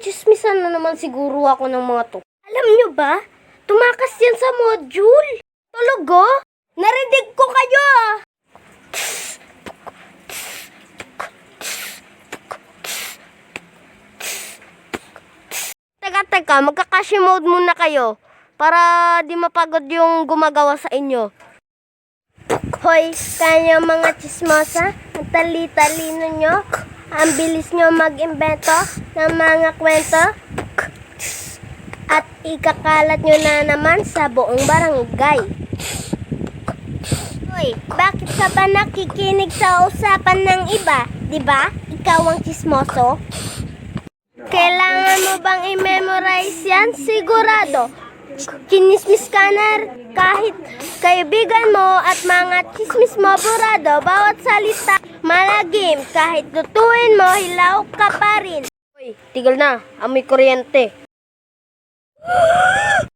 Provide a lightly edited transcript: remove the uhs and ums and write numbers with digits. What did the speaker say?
Chismisan na naman siguro ako ng mga to. Alam nyo ba? Tumakas yan sa module. Talaga? Narinig ko kayo ah. Teka, magka-cache mode muna kayo para di mapagod yung gumagawa sa inyo. Hoy, kaya mga chismosa, ang tali-talino nyo, ang bilis nyo mag-imbento ng mga kwento, at ikakalat nyo na naman sa buong barangay. Hoy, bakit ka ba nakikinig sa usapan ng iba? Diba? Ikaw ang chismoso? Kailangan mo bang i-memorize yan? Sigurado. Chinismis ka na kahit kaibigan mo at mga chismis mo burado. Bawat salita malagim. Kahit lutuin mo, hilaw ka pa rin. Uy, tigil na. Amoy kuryente.